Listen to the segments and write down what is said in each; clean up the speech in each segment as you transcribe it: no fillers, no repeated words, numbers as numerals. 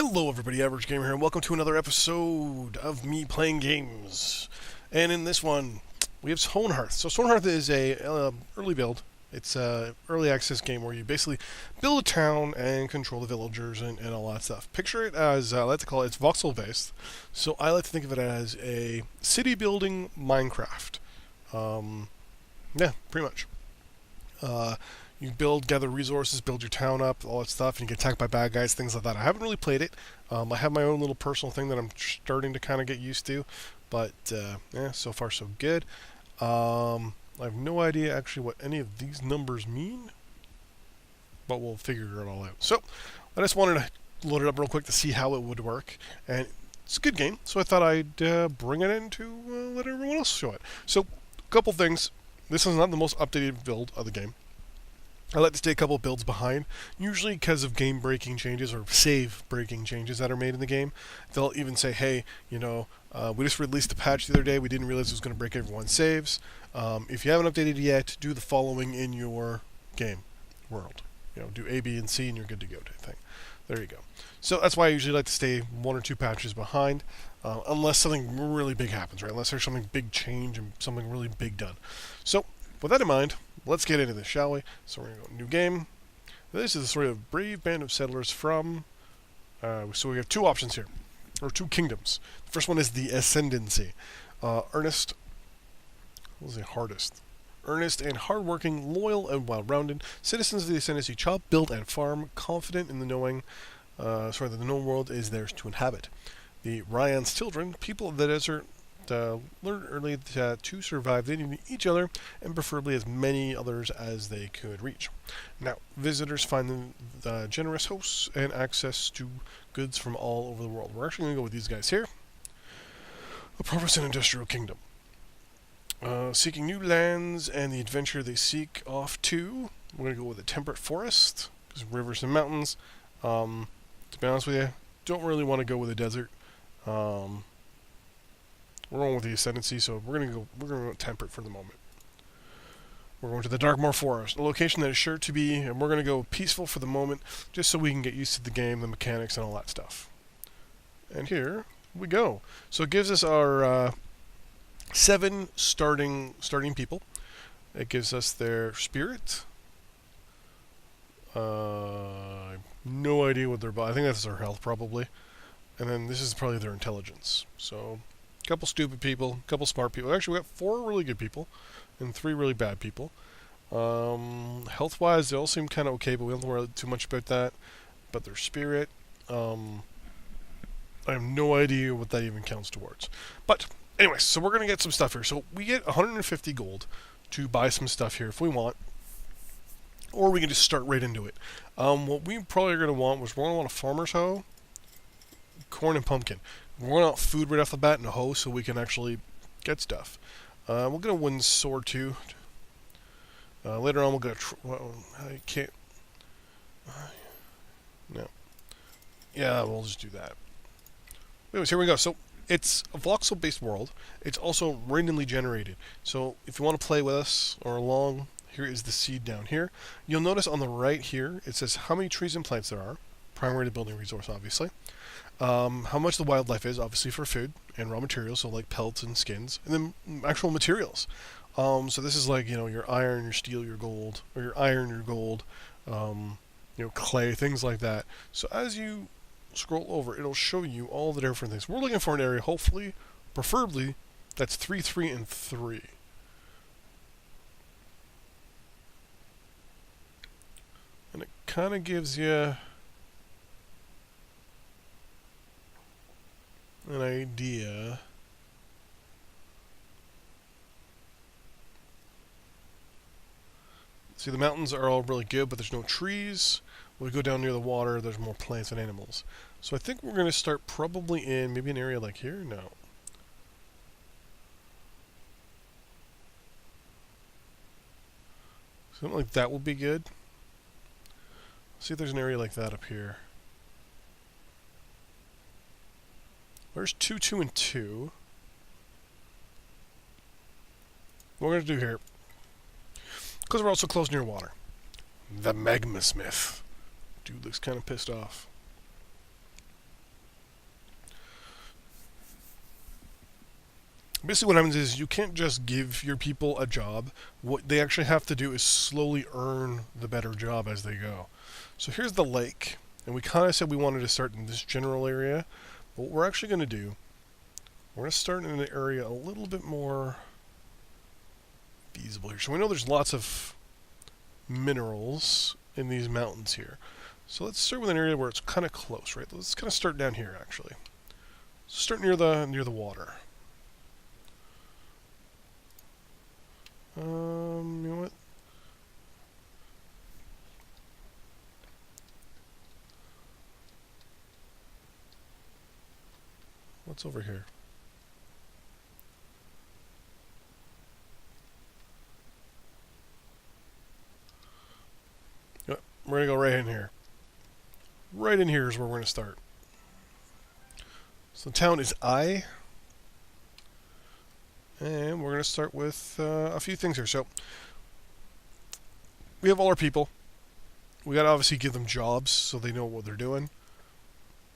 Hello everybody, Average Gamer here, and welcome to another episode of me playing games. And in this one, we have Stonehearth. So Stonehearth is a early build. It's a early access game where you basically build a town and control the villagers and all that stuff. Picture it as, I like to call it, it's voxel based. So I like to think of it as a city building Minecraft. Yeah, pretty much. You build, gather resources, build your town up, all that stuff, and you get attacked by bad guys, things like that. I haven't really played it. I have my own little personal thing that I'm starting to kind of get used to, but yeah, so far so good. I have no idea actually what any of these numbers mean, but we'll figure it all out. So I just wanted to load it up real quick to see how it would work, and it's a good game, so I thought I'd bring it in to let everyone else show it. So a couple things. This is not the most updated build of the game. I like to stay a couple of builds behind, usually because of game-breaking changes or save-breaking changes that are made in the game. They'll even say, hey, you know, we just released a patch the other day, we didn't realize it was going to break everyone's saves. If you haven't updated yet, do the following in your game world. You know, do A, B, and C, and you're good to go type thing. There you go. So that's why I usually like to stay one or two patches behind, unless something really big happens, right? Unless there's something big change and something really big done. So, with that in mind, let's get into this, shall we? So we're going to go new game. This is the story of a brave band of settlers from... so we have two options here, or two kingdoms. The first one is the Ascendancy. Earnest... What was the hardest? Earnest and hardworking, loyal and well-rounded citizens of the Ascendancy chop, build, and farm, confident in the knowing... that the known world is theirs to inhabit. The Ryan's children, people of the desert... learn early that to survive they need each other and preferably as many others as they could reach. Now, visitors find the generous hosts and access to goods from all over the world. We're actually going to go with these guys here. A purpose and industrial kingdom. Seeking new lands and the adventure they seek off to. We're going to go with a temperate forest, because rivers and mountains. To be honest with you, don't really want to go with a desert. We're going with the Ascendancy, so we're gonna go temperate for the moment. We're going to the Darkmoor Forest, a location that is sure to be, and we're gonna go peaceful for the moment, just so we can get used to the game, the mechanics, and all that stuff. And here we go. So it gives us our 7 starting people. It gives us their spirit. I have no idea what their I think that's their health probably, and then this is probably their intelligence. So. Couple stupid people, couple smart people. Actually, we got 4 really good people and 3 really bad people. Health-wise, they all seem kind of okay, but we don't worry too much about that. But their spirit, I have no idea what that even counts towards. But anyway, so we're going to get some stuff here. So we get 150 gold to buy some stuff here if we want. Or we can just start right into it. What we probably are going to want was we're going to want a farmer's hoe, corn, and pumpkin. We're going to want food right off the bat and a hoe so we can actually get stuff. We'll get a wooden sword too. Later on we'll get a... well, I can't... no. Yeah, we'll just do that. Anyways, here we go. So, it's a voxel-based world. It's also randomly generated. So, if you want to play with us or along, here is the seed down here. You'll notice on the right here, it says how many trees and plants there are. Primary to building resource, obviously. How much the wildlife is, obviously for food and raw materials, so like pelts and skins, and then actual materials. So this is like, you know, your iron, your steel, your gold, or your iron, your gold, you know, clay, things like that. So as you scroll over, it'll show you all the different things. We're looking for an area, hopefully, preferably, that's 3, 3, and 3. And it kind of gives you an idea. See, the mountains are all really good, but there's no trees. When we go down near the water, there's more plants and animals. So I think we're going to start probably in maybe an area like here. No. Something like that will be good. See if there's an area like that up here. There's 2, 2, and 2. What we're going to do here, because we're also close near water, the Magma Smith. Dude looks kind of pissed off. Basically, what happens is you can't just give your people a job. What they actually have to do is slowly earn the better job as they go. So here's the lake, and we kind of said we wanted to start in this general area, but what we're actually going to do, we're going to start in an area a little bit more feasible here. So we know there's lots of minerals in these mountains here. So let's start with an area where it's kind of close, right? Let's kind of start down here, actually. Start near the water. You know what? What's over here? You know what? We're going to go right in here. Right in here is where we're going to start. So the town is I. And we're going to start with a few things here. So we have all our people. We got to obviously give them jobs so they know what they're doing.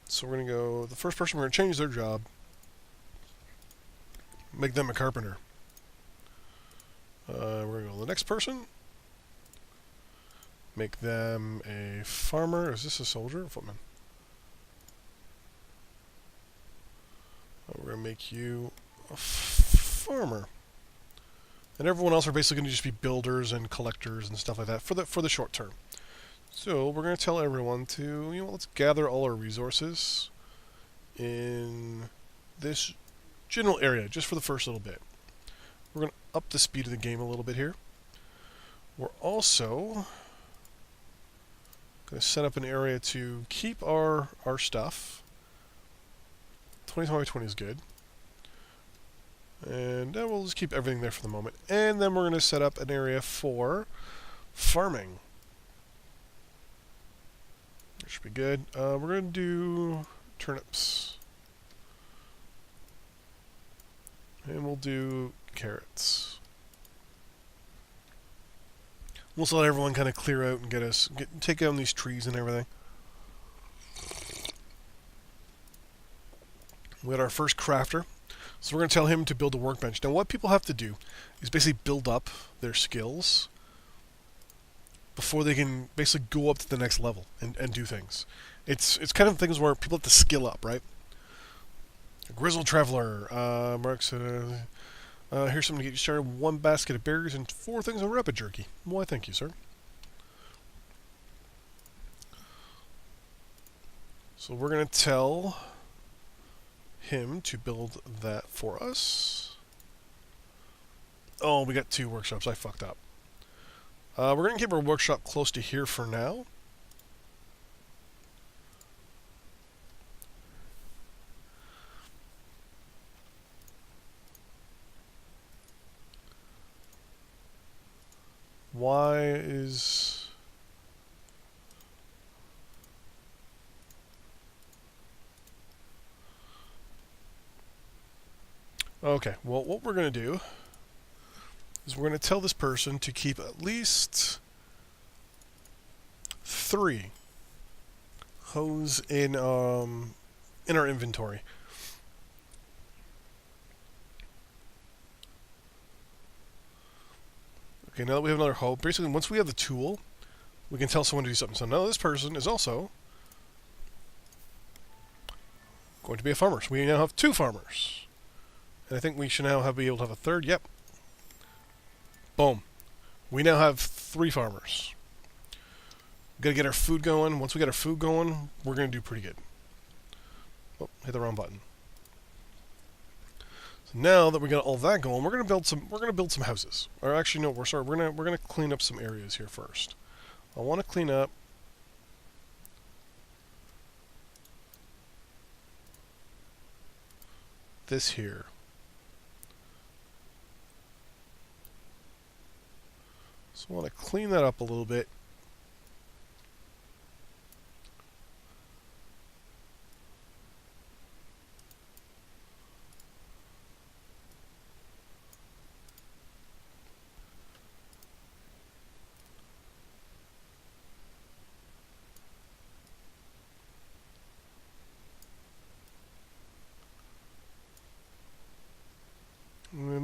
So we're going to go, the first person, we're going to change their job. Make them a carpenter. We're going to go to the next person. Make them a farmer. Is this a soldier or footman? We're going to make you a farmer. And everyone else are basically going to just be builders and collectors and stuff like that for the short term. So we're going to tell everyone to, let's gather all our resources in this general area just for the first little bit. We're going to up the speed of the game a little bit here. We're also going to set up an area to keep our stuff. 20 by 20 is good. And we'll just keep everything there for the moment. And then we're going to set up an area for farming. That should be good. We're going to do turnips. And we'll do carrots. We'll just let everyone kind of clear out and take down these trees and everything. We got our first crafter. So we're going to tell him to build a workbench. Now what people have to do is basically build up their skills before they can basically go up to the next level and do things. It's kind of things where people have to skill up, right? A grizzled traveler. Mark said, here's something to get you started. 1 basket of berries and 4 things of rabbit jerky. Why, thank you, sir. So we're going to tell him to build that for us. Oh, we got 2 workshops. I fucked up. We're going to keep our workshop close to here for now. Why is... Okay, well, what we're going to do is we're going to tell this person to keep at least 3 hoes in our inventory. Okay, now that we have another hoe, basically once we have the tool, we can tell someone to do something. So now this person is also going to be a farmer. So we now have 2 farmers. And I think we should now be able to have a third. Yep. Boom. We now have 3 farmers. We've got to get our food going. Once we get our food going, we're going to do pretty good. Oh, hit the wrong button. So now that we got all that going, we're going to build some houses. Or actually, no, we're going to clean up some areas here first. I want to clean up this here. So I want to clean that up a little bit.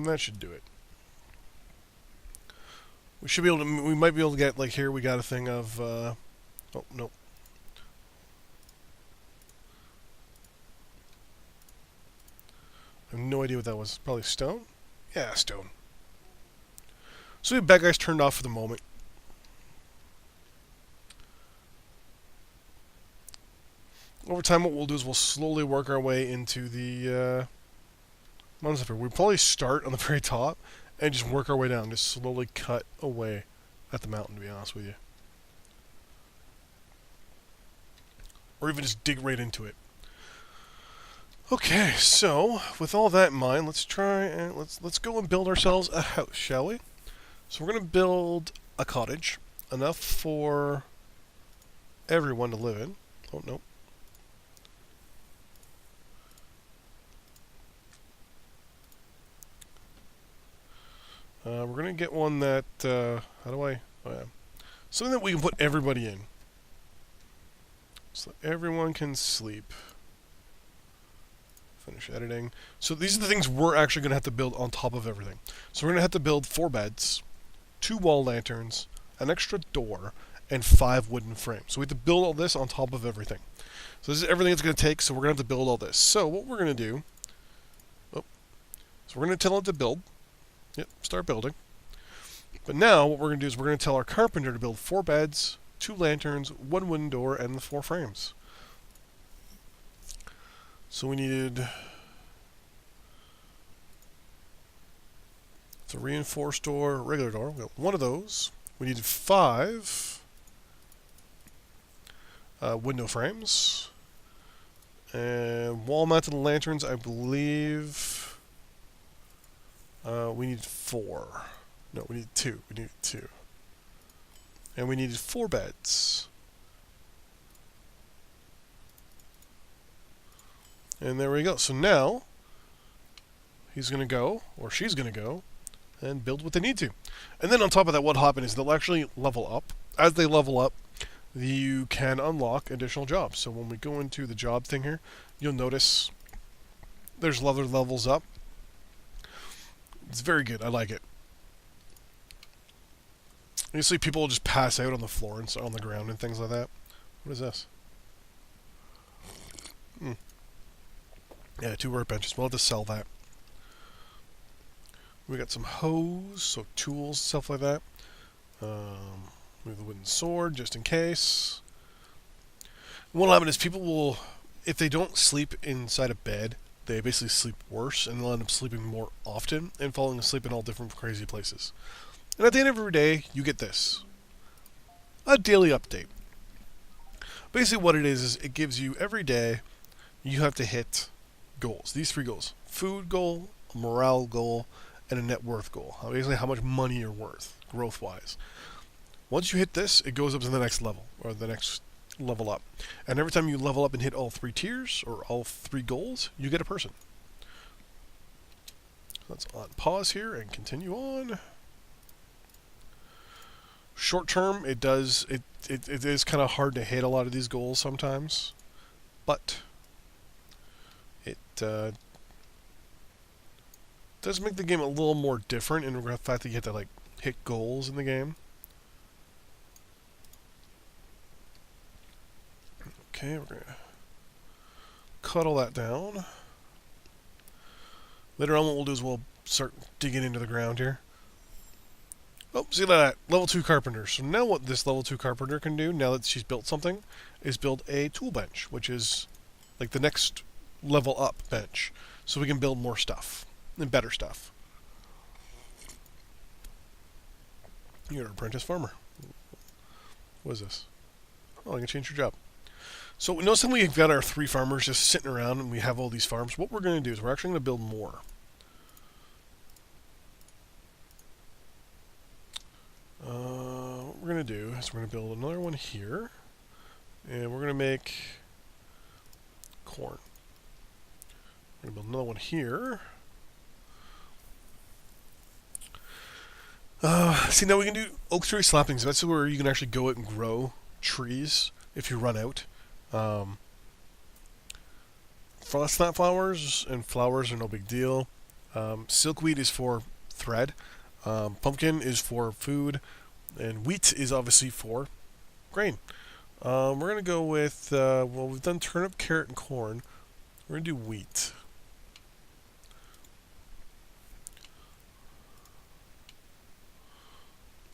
that should do it. We should be able to. We might be able to get, like, here we got a thing of. Oh no. I have no idea what that was. Probably stone. Yeah, stone. So we have bad guys turned off for the moment. Over time, what we'll do is we'll slowly work our way into the mountains up here. We'll probably start on the very top and just work our way down. Just slowly cut away at the mountain, to be honest with you. Or even just dig right into it. Okay, so with all that in mind, let's try and let's go and build ourselves a house, shall we? So we're gonna build a cottage, enough for everyone to live in. Oh no. We're gonna get one that how do I? Oh yeah, something that we can put everybody in, so that everyone can sleep. Finish editing. So these are the things we're actually going to have to build on top of everything. So we're going to have to build 4 beds, 2 wall lanterns, an extra door, and 5 wooden frames. So we have to build all this on top of everything. So this is everything it's going to take, so we're going to have to build all this. So what we're going to do... Oh, so we're going to tell it to build. Yep, start building. But now what we're going to do is we're going to tell our carpenter to build 4 beds, 2 lanterns, 1 wooden door, and the 4 frames. So we needed the reinforced door, regular door. We got 1 of those. We needed 5 window frames. And wall-mounted lanterns, I believe we needed 4. No, we needed 2. We needed 2. And we needed 4 beds. And there we go. So now, he's going to go, or she's going to go, and build what they need to. And then on top of that, what happened is they'll actually level up. As they level up, you can unlock additional jobs. So when we go into the job thing here, you'll notice there's other levels up. It's very good. I like it. You see people will just pass out on the floor and on the ground and things like that. What is this? Yeah, 2 workbenches. We'll have to sell that. We got some hose, so tools, stuff like that. We have the wooden sword, just in case. And what'll happen is people will, if they don't sleep inside a bed, they basically sleep worse, and they'll end up sleeping more often and falling asleep in all different crazy places. And at the end of every day, you get this. A daily update. Basically what it is it gives you every day, you have to hit goals. These 3 goals. Food goal, a morale goal, and a net worth goal. Basically how much money you're worth, growth-wise. Once you hit this, it goes up to the next level, or the next level up. And every time you level up and hit all 3 tiers, or all 3 goals, you get a person. Let's on pause here and continue on. Short term, it is kind of hard to hit a lot of these goals sometimes, but it does make the game a little more different in the fact that you have to, like, hit goals in the game. Okay, we're gonna cut all that down. Later on, what we'll do is we'll start digging into the ground here. Oh, see that? Level 2 carpenter. So now what this level 2 carpenter can do, now that she's built something, is build a tool bench, which is like the next level up bench. So we can build more stuff, and better stuff. You're an apprentice farmer. What is this? Oh, I can change your job. So notice that we've got our 3 farmers just sitting around and we have all these farms. What we're going to do is we're actually going to build more. What we're going to do is we're going to build another one here. And we're going to make corn. We're going to build another one here. See, now we can do oak tree saplings. That's where you can actually go out and grow trees if you run out. Snap flowers and flowers are no big deal. Silkweed is for thread. Pumpkin is for food. And wheat is obviously for grain. We're going to go with, well, we've done turnip, carrot, and corn. We're going to do wheat.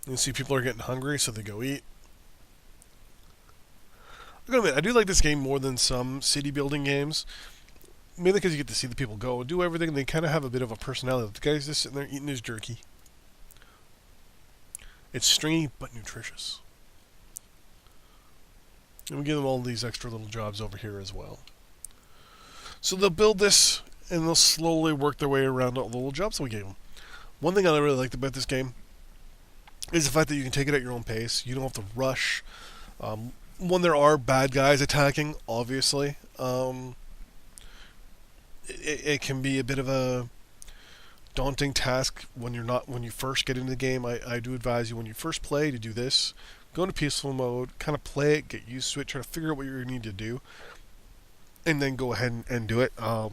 You see people are getting hungry, so they go eat. I gotta admit, I do like this game more than some city building games. Mainly because you get to see the people go, do everything, and they kind of have a bit of a personality. The guy's just sitting there eating his jerky. It's stringy, but nutritious. And we give them all these extra little jobs over here as well. So they'll build this, and they'll slowly work their way around all the little jobs we gave them. One thing I really liked about this game is the fact that you can take it at your own pace. You don't have to rush. When there are bad guys attacking, obviously, it can be a bit of a daunting task when you first get into the game. I do advise you when you first play to do this. Go into peaceful mode, kind of play it, get used to it, try to figure out what you need to do, and then go ahead and do it. I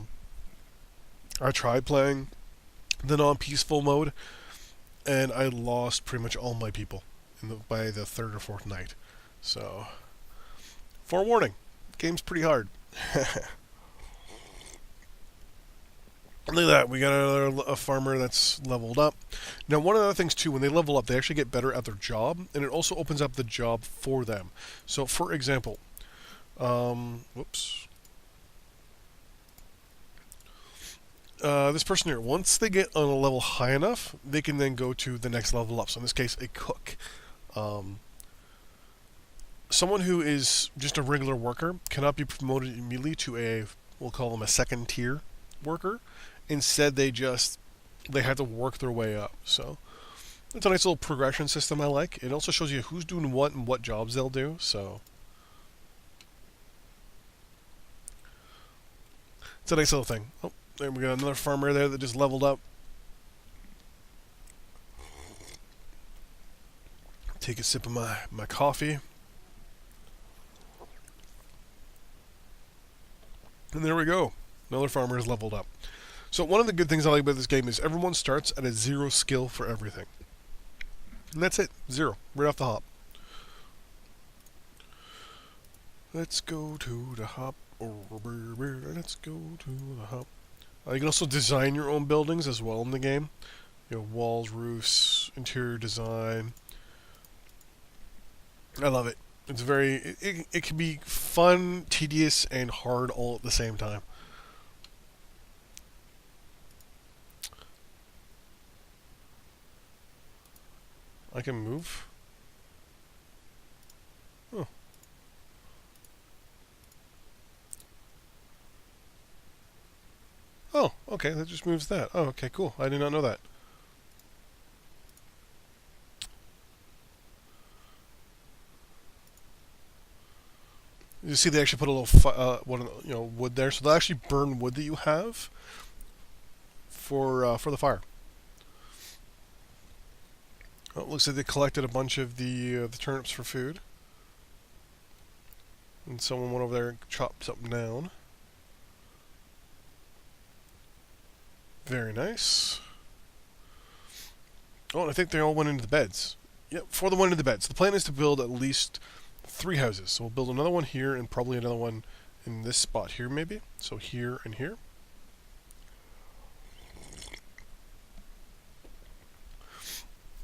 tried playing the non-peaceful mode, and I lost pretty much all my people by the third or fourth night. So, forewarning, game's pretty hard. Look at that, we got a farmer that's leveled up. Now, one of the other things too, when they level up, they actually get better at their job, and it also opens up the job for them. So, for example, this person here, once they get on a level high enough, they can then go to the next level up. So in this case, a cook. Someone who is just a regular worker cannot be promoted immediately to we'll call them a second tier worker. Instead, they have to work their way up. So it's a nice little progression system I like. It also shows you who's doing what and what jobs they'll do. So it's a nice little thing. Oh, there we got another farmer there that just leveled up. Take a sip of my coffee. And there we go. Another farmer is leveled up. So one of the good things I like about this game is everyone starts at a 0 skill for everything. And that's it. 0. Right off the hop. Let's go to the hop. Let's go to the hop. You can also design your own buildings as well in the game. You know, walls, roofs, interior design. I love it. It's it can be fun, tedious, and hard all at the same time. I can move. Oh. Oh, okay, that just moves that. Oh, okay, cool. I did not know that. You see, they actually put a little wood there, so they'll actually burn wood that you have for the fire. Oh, it looks like they collected a bunch of the turnips for food, and someone went over there and chopped something down. Very nice. Oh, and I think they all went into the beds. Yep, 4 of them went into the beds. The plan is to build at least 3 houses. So we'll build another one here and probably another one in this spot here maybe. So here and here.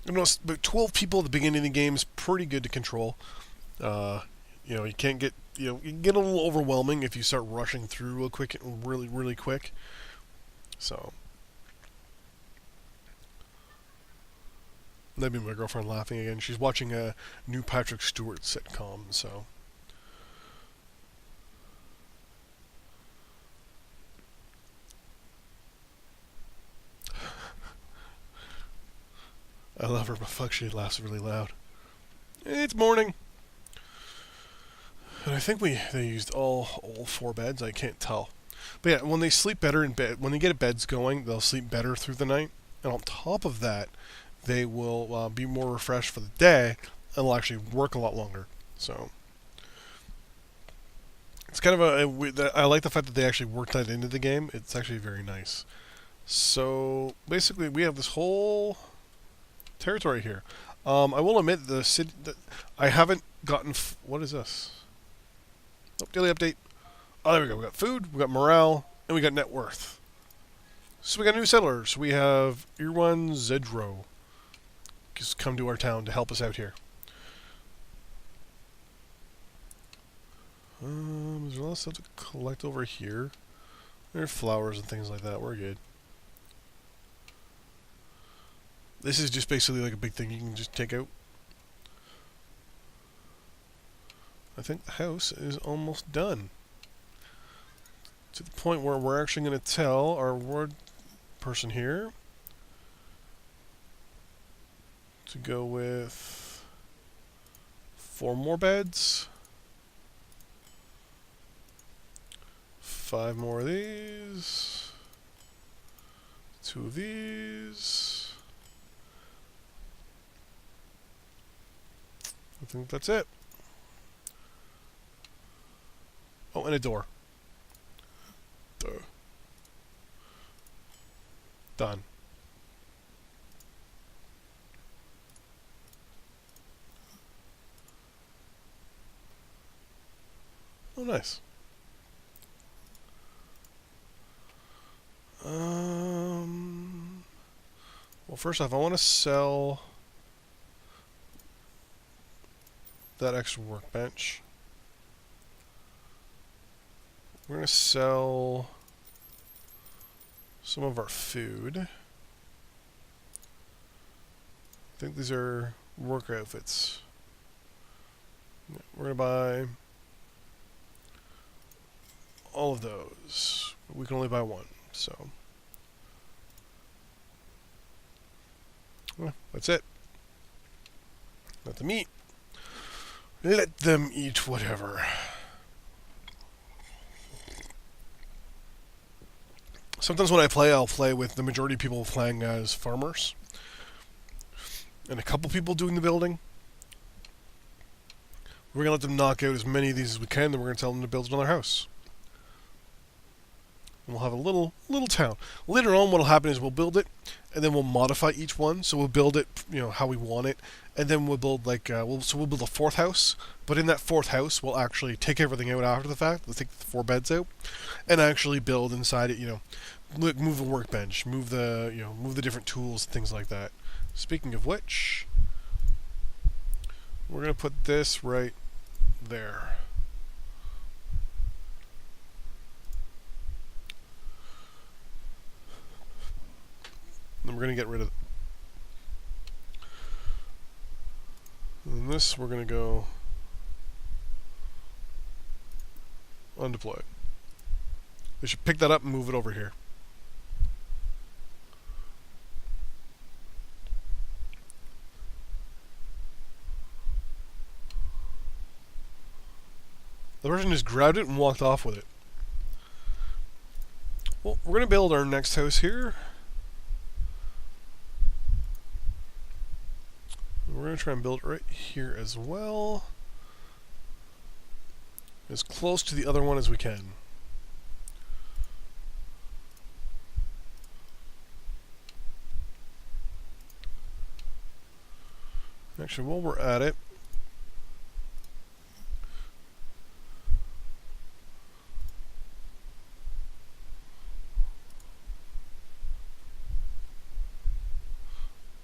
You know, about 12 people at the beginning of the game is pretty good to control. You can't get, it can get a little overwhelming if you start rushing through real quick, really quick. So that'd be my girlfriend laughing again. She's watching a new Patrick Stewart sitcom, so. I love her, but fuck, she laughs really loud. It's morning. And I think they used all 4 beds, I can't tell. But yeah, when they sleep better in bed, when they get beds going, they'll sleep better through the night. And on top of that, they will be more refreshed for the day, and will actually work a lot longer. So it's kind of I like the fact that they actually worked that into the game. It's actually very nice. So basically, we have this whole territory here. I will admit the city that I haven't gotten. What is this? Oh, daily update. Oh, there we go. We got food, we got morale, and we got net worth. So we got new settlers. We have Irwan Zedro. Just come to our town to help us out here. Is there a lot of stuff to collect over here? There are flowers and things like that. We're good. This is just basically like a big thing you can just take out. I think the house is almost done. To the point where we're actually going to tell our ward person here to go with 4 more beds. 5 more of these. 2 of these. I think that's it. Oh, and a door. Duh. Done. Oh, nice. Well, first off, I want to sell that extra workbench. We're going to sell some of our food. I think these are work outfits. We're going to buy all of those. We can only buy one, so well, that's it. Let them eat. Let them eat whatever. Sometimes when I play, I'll play with the majority of people playing as farmers. And a couple people doing the building. We're going to let them knock out as many of these as we can, then we're going to tell them to build another house. And we'll have a little town. Later on, what will happen is we'll build it, and then we'll modify each one. So we'll build it, how we want it, and then we'll build we'll build a 4th house. But in that 4th house, we'll actually take everything out after the fact. We'll take the 4 beds out, and actually build inside it. Move the workbench, move the different tools, things like that. Speaking of which, we're gonna put this right there. Then we're going to get rid of it. And this we're going to go undeploy. We should pick that up and move it over here. The person just grabbed it and walked off with it. Well, we're going to build our next house here. We're going to try and build it right here as well. As close to the other one as we can. Actually, while we're at it,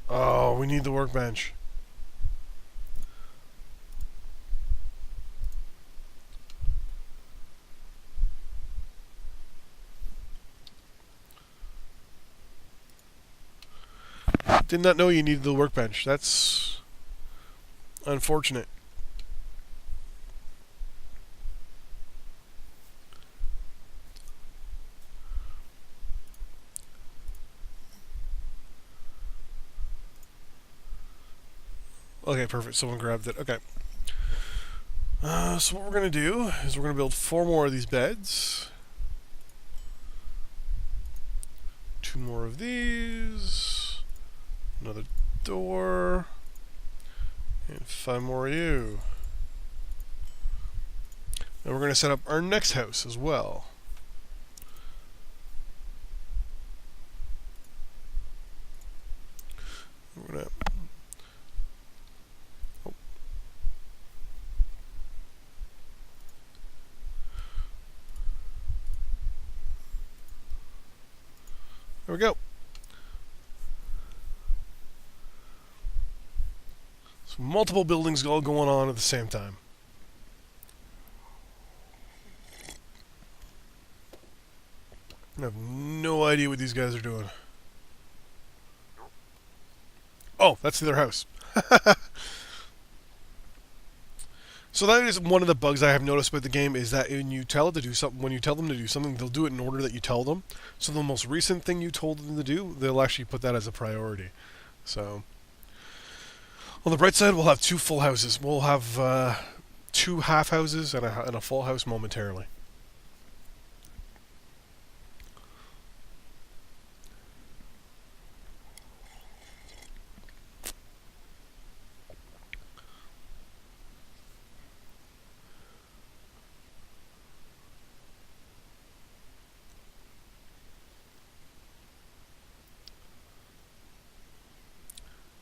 oh, we need the workbench. Did not know you needed the workbench. That's unfortunate. Okay, perfect. Someone grabbed it. Okay. So what we're going to do is we're going to build 4 more of these beds. 2 more of these. Another door. And 5 more of you. And we're going to set up our next house as well. There we go. So multiple buildings all going on at the same time. I have no idea what these guys are doing. Oh, that's their house. So that is one of the bugs I have noticed with the game, is that when you tell it to do something, when you tell them to do something, they'll do it in order that you tell them. So the most recent thing you told them to do, they'll actually put that as a priority. So on the bright side, we'll have 2 full houses. We'll have 2 half houses and a full house momentarily.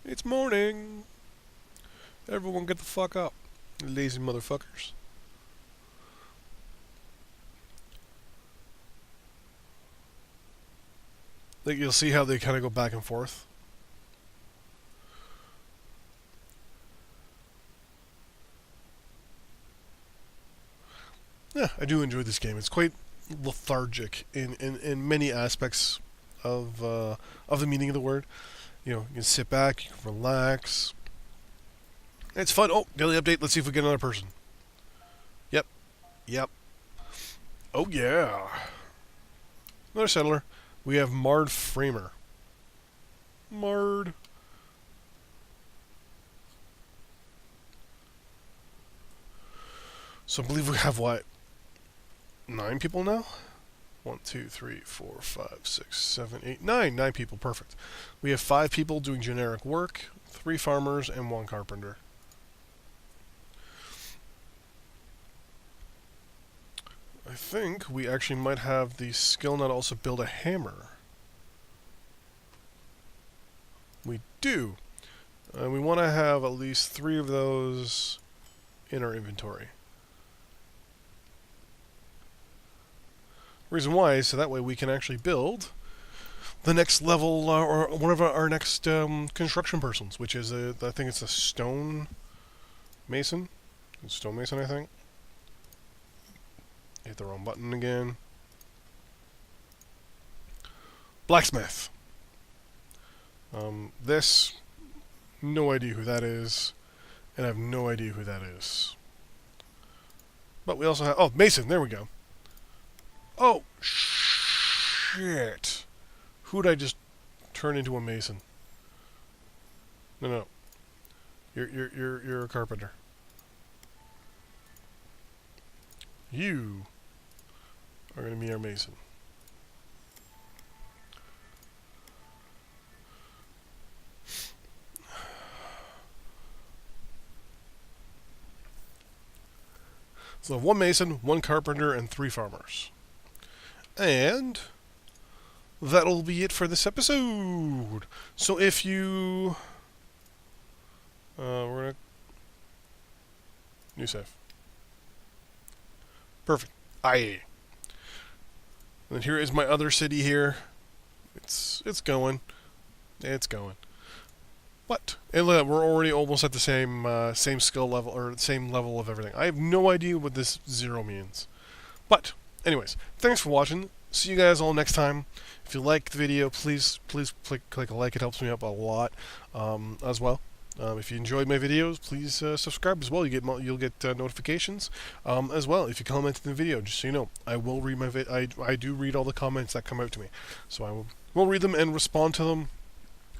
It's morning. Everyone get the fuck up. Lazy motherfuckers. Like, you'll see how they kind of go back and forth. Yeah, I do enjoy this game. It's quite lethargic in many aspects of the meaning of the word. You know, you can sit back, you can relax. It's fun. Oh, daily update. Let's see if we get another person. Yep. Yep. Oh, yeah. Another settler. We have Mard Framer. Mard. So I believe we have, what, 9 people now? 1, 2, 3, 4, 5, 6, 7, 8, 9. 9 people. Perfect. We have 5 people doing generic work, 3 farmers, and 1 carpenter. I think we actually might have the skill now to also build a hammer. We do. We want to have at least 3 of those in our inventory. Reason why is so that way we can actually build the next level, or one of our next construction persons, which is I think it's a stone mason. Stonemason, I think. Hit the wrong button again. Blacksmith. This, no idea who that is, and I have no idea who that is. But we also have, oh, Mason, there we go. Oh, shit. Who'd I just turn into a Mason? No. You're a carpenter. You are going to be our Mason. So 1 Mason, 1 carpenter, and 3 farmers. And that'll be it for this episode. So if you... we're going to... New save. Perfect. Aye. And here is my other city here. It's going. It's going. What? And look, we're already almost at the same skill level, or same level of everything. I have no idea what this 0 means. But, anyways, thanks for watching. See you guys all next time. If you like the video, please click a like. It helps me out a lot as well. If you enjoyed my videos, please subscribe as well. You'll get notifications as well if you comment in the video. Just so you know, I will read I do read all the comments that come out to me, so I will read them and respond to them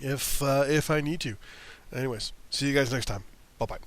if I need to. Anyways, see you guys next time. Bye bye.